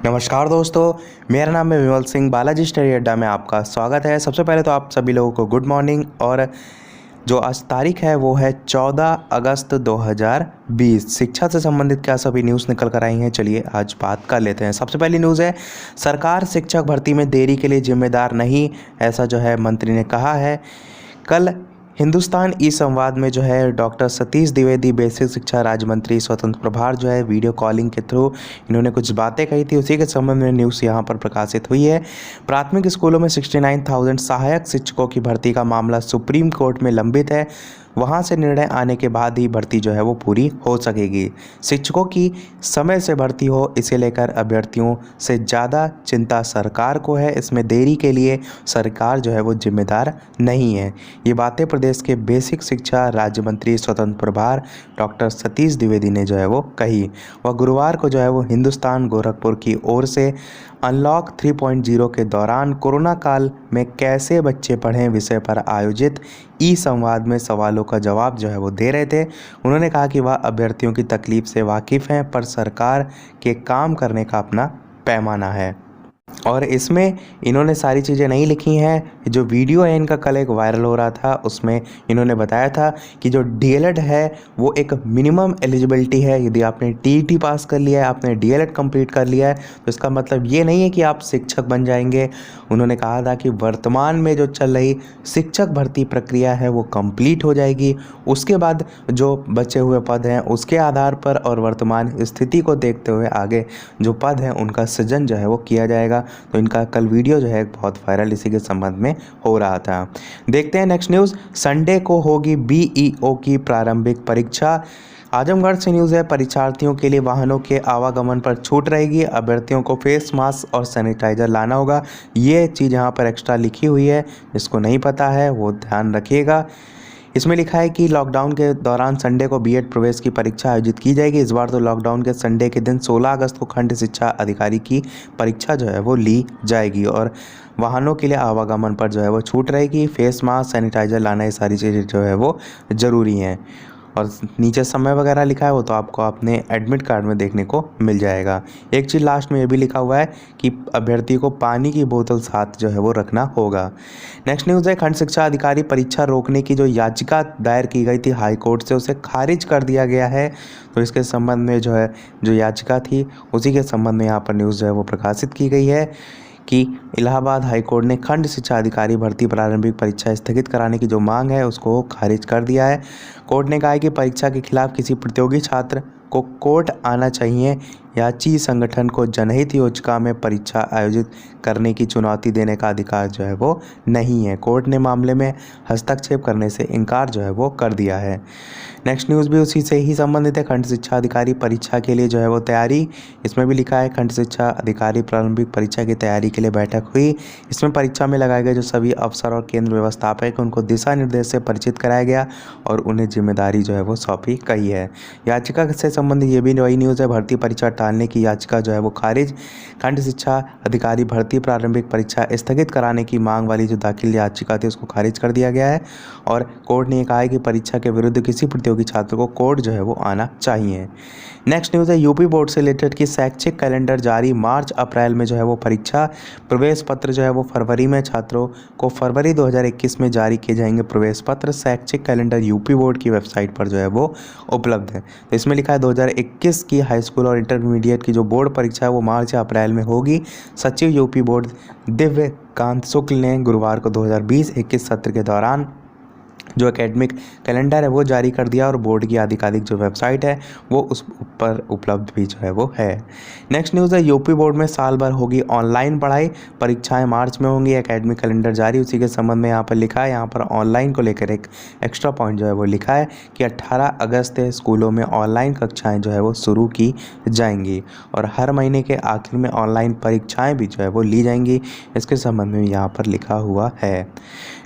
नमस्कार दोस्तों, मेरा नाम है विमल सिंह। बालाजी स्टडी अड्डा में आपका स्वागत है। सबसे पहले तो आप सभी लोगों को गुड मॉर्निंग। और जो आज तारीख है वो है 14 अगस्त 2020। शिक्षा से संबंधित क्या सभी न्यूज़ निकल कर आई हैं, चलिए आज बात कर लेते हैं। सबसे पहली न्यूज़ है, सरकार शिक्षक भर्ती में देरी के लिए जिम्मेदार नहीं, ऐसा जो है मंत्री ने कहा है। कल हिंदुस्तान ई संवाद में जो है डॉक्टर सतीश द्विवेदी, बेसिक शिक्षा राज्य मंत्री स्वतंत्र प्रभार, जो है वीडियो कॉलिंग के थ्रू इन्होंने कुछ बातें कही थी। उसी के संबंध में न्यूज़ यहाँ पर प्रकाशित हुई है। प्राथमिक स्कूलों में 69,000 सहायक शिक्षकों की भर्ती का मामला सुप्रीम कोर्ट में लंबित है। वहाँ से निर्णय आने के बाद ही भर्ती जो है वो पूरी हो सकेगी। शिक्षकों की समय से भर्ती हो, इसे लेकर अभ्यर्थियों से ज़्यादा चिंता सरकार को है। इसमें देरी के लिए सरकार जो है वो जिम्मेदार नहीं है। ये बातें प्रदेश के बेसिक शिक्षा राज्य मंत्री स्वतंत्र प्रभार डॉक्टर सतीश द्विवेदी ने जो है वो कही। वह गुरुवार को जो है वो हिंदुस्तान गोरखपुर की ओर से अनलॉक 3.0 के दौरान कोरोना काल में कैसे बच्चे पढ़ें विषय पर आयोजित ई संवाद में सवालों का जवाब जो है वो दे रहे थे। उन्होंने कहा कि वह अभ्यर्थियों की तकलीफ से वाकिफ़ हैं, पर सरकार के काम करने का अपना पैमाना है। और इसमें इन्होंने सारी चीज़ें नहीं लिखी हैं। जो वीडियो है इनका कल एक वायरल हो रहा था, उसमें इन्होंने बताया था कि जो डीएलएड है वो एक मिनिमम एलिजिबिलिटी है। यदि आपने टीईटी पास कर लिया है, आपने डीएलएड कंप्लीट कर लिया है, तो इसका मतलब ये नहीं है कि आप शिक्षक बन जाएंगे। उन्होंने कहा था कि वर्तमान में जो चल रही शिक्षक भर्ती प्रक्रिया है वो कंप्लीट हो जाएगी। उसके बाद जो बचे हुए पद हैं उसके आधार पर और वर्तमान स्थिति को देखते हुए आगे जो पद हैं उनका सृजन जो है वो किया जाएगा। तो इनका कल वीडियो जो है बहुत वायरल इसी के संबंध में हो रहा था। देखते हैं नेक्स्ट न्यूज़। संडे को होगी बीईओ की प्रारंभिक परीक्षा। आजमगढ़ से न्यूज़ है, परीक्षार्थियों के लिए वाहनों के आवागमन पर छूट रहेगी। अभ्यर्थियों को फेस मास्क और सैनिटाइजर लाना होगा। ये चीज़ यहाँ पर एक्स्ट्रा लिखी हुई है, जिसको नहीं पता है वो ध्यान रखिएगा। इसमें लिखा है कि लॉकडाउन के दौरान संडे को बीएड प्रवेश की परीक्षा आयोजित की जाएगी। इस बार तो लॉकडाउन के संडे के दिन 16 अगस्त को खंड शिक्षा अधिकारी की परीक्षा जो है वो ली जाएगी। और वाहनों के लिए आवागमन पर जो है वो छूट रहेगी। फेस मास्क, सैनिटाइजर लाना, ये सारी चीज़ें जो है वो ज़रूरी हैं। और नीचे समय वगैरह लिखा है वो तो आपको अपने एडमिट कार्ड में देखने को मिल जाएगा। एक चीज़ लास्ट में ये भी लिखा हुआ है कि अभ्यर्थी को पानी की बोतल साथ जो है वो रखना होगा। नेक्स्ट न्यूज़ है, खंड शिक्षा अधिकारी परीक्षा रोकने की जो याचिका दायर की गई थी हाई कोर्ट से, उसे खारिज कर दिया गया है। तो इसके संबंध में जो है जो याचिका थी उसी के संबंध में यहाँ पर न्यूज़ जो है वो प्रकाशित की गई है कि इलाहाबाद हाई कोर्ट ने खंड शिक्षा अधिकारी भर्ती प्रारंभिक परीक्षा स्थगित कराने की जो मांग है उसको खारिज कर दिया है। कोर्ट ने कहा है कि परीक्षा के खिलाफ किसी प्रतियोगी छात्र को कोर्ट आना चाहिए। याची संगठन को जनहित याचिका में परीक्षा आयोजित करने की चुनौती देने का अधिकार जो है वो नहीं है। कोर्ट ने मामले में हस्तक्षेप करने से इनकार जो है वो कर दिया है। नेक्स्ट न्यूज़ भी उसी से ही संबंधित है। खंड शिक्षा अधिकारी परीक्षा के लिए जो है वो तैयारी, इसमें भी लिखा है खंड शिक्षा अधिकारी प्रारंभिक परीक्षा की तैयारी के लिए बैठक हुई। इसमें परीक्षा में लगाए गए जो सभी अफसर और केंद्र व्यवस्थापक हैं उनको दिशा निर्देश से परिचित कराया गया और उन्हें जिम्मेदारी जो है वो सौंपी गई है। याचिका से संबंधित ये भी वही न्यूज़ है, भर्ती परीक्षा टालने की याचिका जो है वो खारिज। खंड शिक्षा अधिकारी भर्ती प्रारंभिक परीक्षा स्थगित कराने की मांग वाली जो दाखिल याचिका थी उसको खारिज कर दिया गया है। और कोर्ट ने कहा है कि परीक्षा के विरुद्ध किसी प्रतियोगी छात्र को कोर्ट जो है वो आना चाहिए। नेक्स्ट न्यूज़ है, यूपी बोर्ड से रिलेटेड की शैक्षिक कैलेंडर जारी। मार्च अप्रैल में जो है वो परीक्षा, प्रवेश पत्र जो है वो फरवरी में, छात्रों को फरवरी 2021 में जारी किए जाएंगे प्रवेश पत्र। शैक्षिक कैलेंडर यूपी बोर्ड की वेबसाइट पर जो है वो उपलब्ध है। तो इसमें लिखा है 2021 की हाई स्कूल और इंटरमीडिएट की जो बोर्ड परीक्षा है वो मार्च या अप्रैल में होगी। सचिव यूपी बोर्ड दिव्यकांत शुक्ल ने गुरुवार को 2020-21 सत्र के दौरान जो एकेडमिक कैलेंडर है वो जारी कर दिया और बोर्ड की आधिकारिक जो वेबसाइट है वो उस पर उपलब्ध भी जो है वो है। नेक्स्ट न्यूज़ है, यूपी बोर्ड में साल भर होगी ऑनलाइन पढ़ाई, परीक्षाएं मार्च में होंगी। एकेडमिक कैलेंडर जारी, उसी के संबंध में यहाँ पर लिखा है। यहाँ पर ऑनलाइन को लेकर एक एक्स्ट्रा पॉइंट जो है वो लिखा है कि 18 अगस्त से स्कूलों में ऑनलाइन कक्षाएँ जो है वो शुरू की जाएंगी और हर महीने के आखिर में ऑनलाइन परीक्षाएँ भी जो है वो ली जाएंगी। इसके संबंध में यहाँ पर लिखा हुआ है।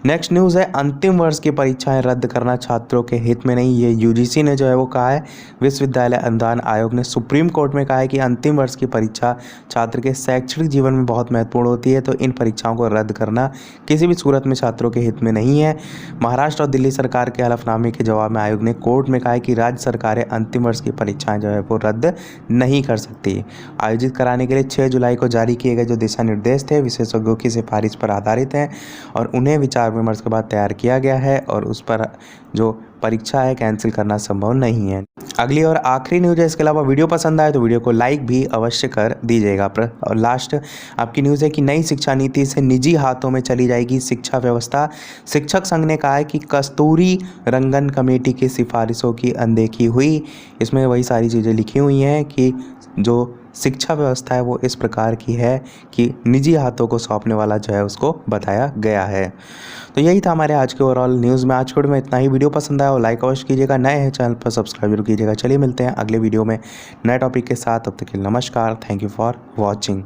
नेक्स्ट न्यूज़ है, अंतिम वर्ष की परीक्षाएं रद्द करना छात्रों के हित में नहीं। ये यूजीसी ने जो है वो कहा है। विश्वविद्यालय अनुदान आयोग ने सुप्रीम कोर्ट में कहा है कि अंतिम वर्ष की परीक्षा छात्र के शैक्षणिक जीवन में बहुत महत्वपूर्ण होती है, तो इन परीक्षाओं को रद्द करना किसी भी सूरत में छात्रों के हित में नहीं है। महाराष्ट्र और दिल्ली सरकार के हलफनामे के जवाब में आयोग ने कोर्ट में कहा है कि राज्य सरकारें अंतिम वर्ष की परीक्षाएं जो है वो रद्द नहीं कर सकती। आयोजित कराने के लिए 6 जुलाई को जारी किए गए जो दिशा निर्देश थे विशेषज्ञों की सिफारिश पर आधारित हैं और उन्हें विचार विमर्श के बाद तैयार किया गया है और उस पर जो परीक्षा है कैंसिल करना संभव नहीं है। अगली और आखिरी न्यूज़ है। इसके अलावा वीडियो पसंद आए तो वीडियो को लाइक भी अवश्य कर दीजिएगा। और लास्ट आपकी न्यूज़ है कि नई शिक्षा नीति से निजी हाथों में चली जाएगी शिक्षा व्यवस्था। शिक्षक संघ ने कहा है कि कस्तूरी रंगन कमेटी की सिफारिशों की अनदेखी हुई। इसमें वही सारी चीज़ें लिखी हुई हैं कि जो शिक्षा व्यवस्था है वो इस प्रकार की है कि निजी हाथों को सौंपने वाला जो है उसको बताया गया है। तो यही था हमारे आज के ओवरऑल न्यूज़ में। आज के वीडियो में इतना ही। वीडियो पसंद आया हो लाइक अवश्य कीजिएगा, नए हैं चैनल पर सब्सक्राइब जरूर कीजिएगा। चलिए मिलते हैं अगले वीडियो में नए टॉपिक के साथ। तब तक के लिए नमस्कार। Thank you for watching.